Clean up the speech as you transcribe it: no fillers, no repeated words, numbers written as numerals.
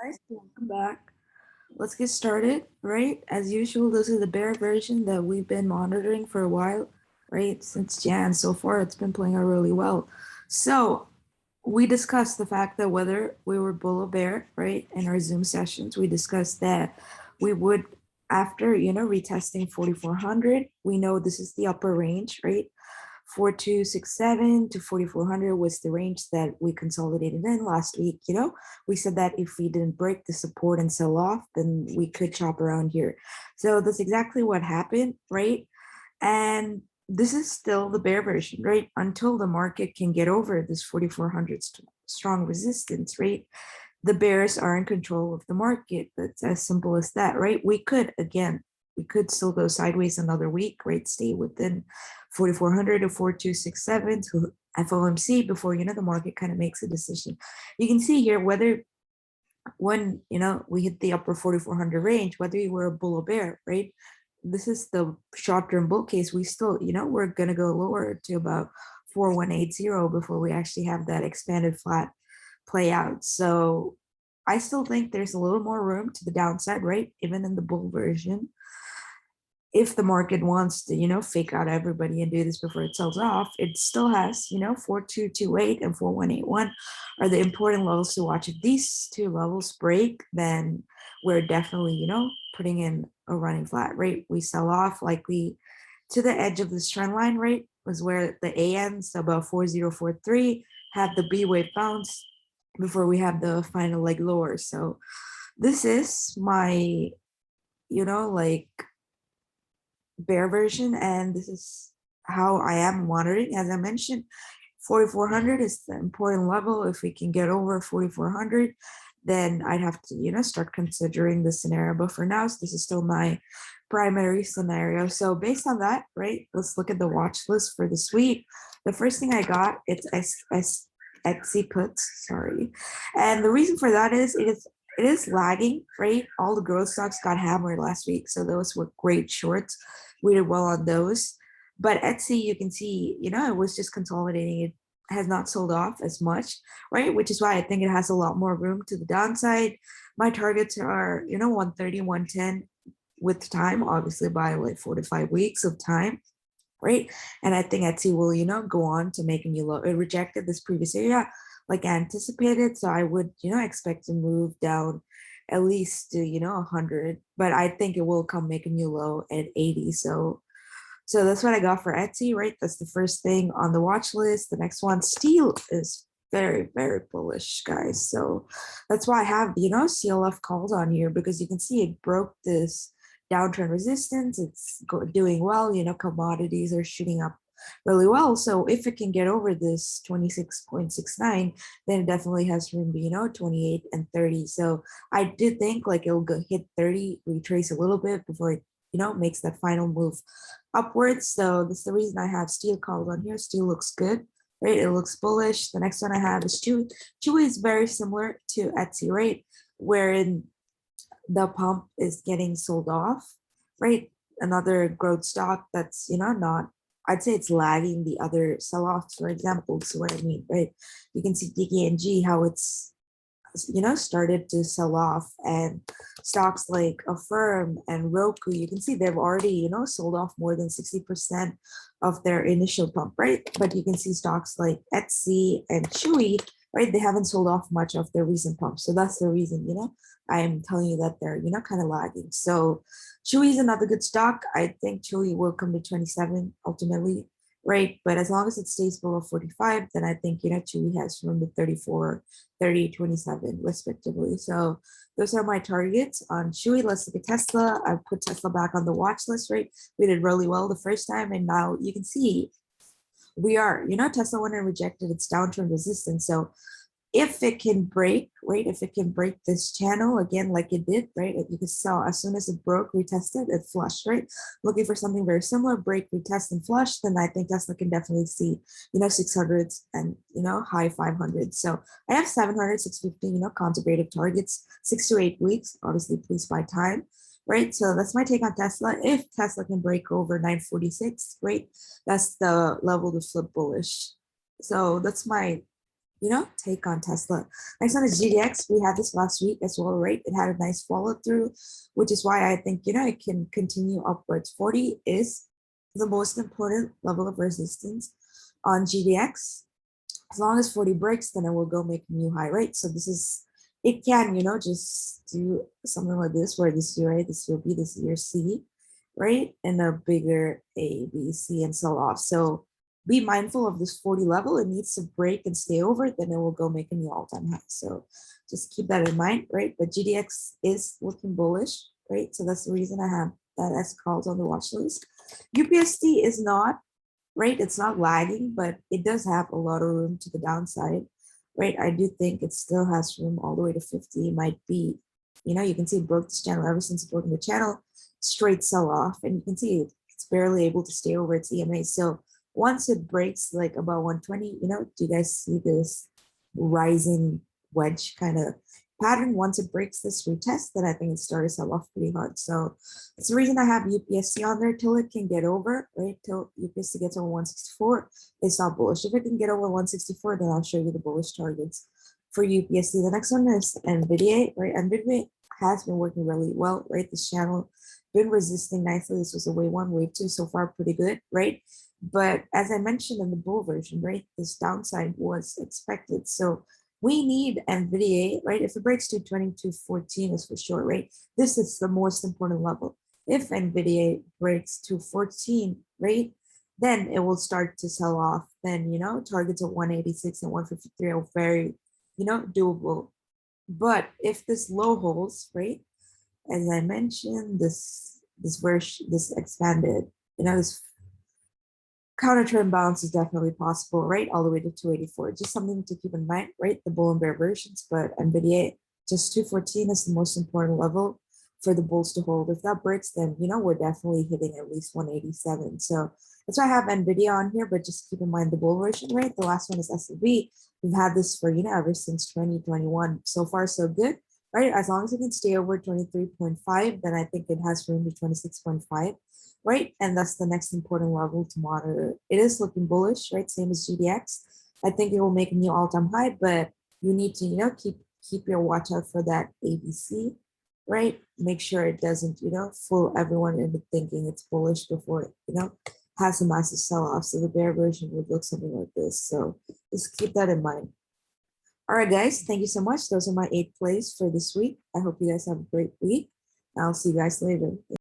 Guys, welcome back. Let's get started, right? As usual, this is the bear version that we've been monitoring for a while, right? Since Jan. So far, it's been playing out really well. So we discussed the fact that whether we were bull or bear, right? In our Zoom sessions, we discussed that we would, after, retesting 4,400, we know this is the upper range, right? 4,267 to 4,400 was the range that we consolidated in last week. We said that if we didn't break the support and sell off, then we could chop around here. So that's exactly what happened, right? And this is still the bear version, right? Until the market can get over this 4,400 strong resistance, right? The bears are in control of the market. That's as simple as that, right? We could still go sideways another week, right? Stay within 4,400 to 4,267 to FOMC before, the market kind of makes a decision. You can see here whether when, we hit the upper 4,400 range, whether you were a bull or bear, right? This is the short-term bull case. We still, we're going to go lower to about 4,180 before we actually have that expanded flat play out. So I still think there's a little more room to the downside, right? Even in the bull version. If the market wants to, fake out everybody and do this before it sells off, it still has, 4,228 and 4,181 are the important levels to watch. If these two levels break, then we're definitely, putting in a running flat, right? We sell off likely to the edge of this trend line, right? Was where the A ends about 4,043, have the B wave bounce before we have the final leg lower. So this is my, like bear version, and this is how I am monitoring. As I mentioned, 4,400 is the important level. If we can get over 4,400, then I'd have to, start considering the scenario. But for now, this is still my primary scenario. So based on that, right, let's look at the watch list for this week. The first thing I got, it's Etsy puts, sorry. And the reason for that is it is lagging, right? All the growth stocks got hammered last week. So those were great shorts. We did well on those. But Etsy, you can see, it was just consolidating. It has not sold off as much, right? Which is why I think it has a lot more room to the downside. My targets are, 130, 110 with time, obviously by like 4 to 5 weeks of time, right? And I think Etsy will, go on to make a new low. It rejected this previous area like anticipated. So I would, expect to move down at least to, 100, but I think it will come make a new low at 80. So that's what I got for Etsy, right? That's the first thing on the watch list. The next one, steel is very, very bullish, guys. So that's why I have, CLF calls on here, because you can see it broke this downtrend resistance. It's doing well. Commodities are shooting up really well. So if it can get over this 26.69, then it definitely has room to, 28 and 30. So I did think like it'll go hit 30, retrace a little bit before it, makes that final move upwards. So that's the reason I have steel called on here. Steel looks good, right? It looks bullish. The next one I have is Chewy. Chewy is very similar to Etsy, right? Wherein the pump is getting sold off, right? Another growth stock that's, not, I'd say it's lagging the other sell-offs, for example. So what I mean, right? You can see DKNG, how it's, started to sell off, and stocks like Affirm and Roku, you can see they've already, sold off more than 60% of their initial pump, right? But you can see stocks like Etsy and Chewy, right? They haven't sold off much of their recent pumps. So that's the reason, I'm telling you that they're, kind of lagging. So Chewy is another good stock. I think Chewy will come to 27 ultimately, right? But as long as it stays below 45, then I think, Chewy has room to 34, 30, 27 respectively. So those are my targets on Chewy. Let's look at Tesla. I put Tesla back on the watch list, right? We did really well the first time, and now you can see we are, Tesla went and rejected its downtrend resistance. So if it can break, right, if it can break this channel again, like it did, right, you can sell as soon as it broke, retested, it flushed, right? Looking for something very similar, break, retest, and flush, then I think Tesla can definitely see, 600s and, high 500s. So I have 700, 650, conservative targets, 6 to 8 weeks. Obviously, please buy time, right? So that's my take on Tesla. If Tesla can break over 946, great. That's the level to flip bullish. So that's my take on Tesla. Next one is GDX. We had this last week as well, right? It had a nice follow through, which is why I think, it can continue upwards. 40 is the most important level of resistance on GDX. As long as 40 breaks, then it will go make a new high, right? So it can, just do something like this, where this year, right? This will be this year C, right? And a bigger A, B, C, and sell off. So be mindful of this 40 level. It needs to break and stay over, then it will go make a new all-time high. So just keep that in mind, right? But GDX is looking bullish, right? So that's the reason I have that as called on the watch list. UPST is not, right? It's not lagging, but it does have a lot of room to the downside, right? I do think it still has room all the way to 50. It might be, you can see it broke this channel ever since it broke the channel, straight sell off, and you can see it's barely able to stay over its EMA. So once it breaks like about 120, do you guys see this rising wedge kind of pattern? Once it breaks this retest, then I think it started to sell off pretty hard. So that's the reason I have UPSC on there till it can get over, right? Till UPSC gets over 164, it's not bullish. If it can get over 164, then I'll show you the bullish targets for UPSC. The next one is NVIDIA, right? NVIDIA has been working really well, right? This channel been resisting nicely. This was a wave 1, wave 2, so far pretty good, right? But as I mentioned in the bull version, right, this downside was expected. So we need NVIDIA, right? If it breaks to 2214 is for sure, right? This is the most important level. If NVIDIA breaks to 14, right, then it will start to sell off. Then, targets of 186 and 153 are very, doable. But if this low holds, right, as I mentioned, this expanded, this counter trend balance is definitely possible, right? All the way to 284. Just something to keep in mind, right? The bull and bear versions, but NVIDIA, just 214 is the most important level for the bulls to hold. If that breaks, then, we're definitely hitting at least 187. So that's why I have NVIDIA on here, but just keep in mind the bull version, right? The last one is S&P. We've had this for, ever since 2021. So far, so good, right? As long as it can stay over 23.5, then I think it has room to 26.5. Right? And that's the next important level to monitor. It is looking bullish, right? Same as GDX. I think it will make a new all-time high, but you need to, keep your watch out for that ABC, right? Make sure it doesn't, fool everyone into thinking it's bullish before it, has a massive sell-off. So the bear version would look something like this. So just keep that in mind. All right, guys, thank you so much. Those are my 8 plays for this week. I hope you guys have a great week. I'll see you guys later.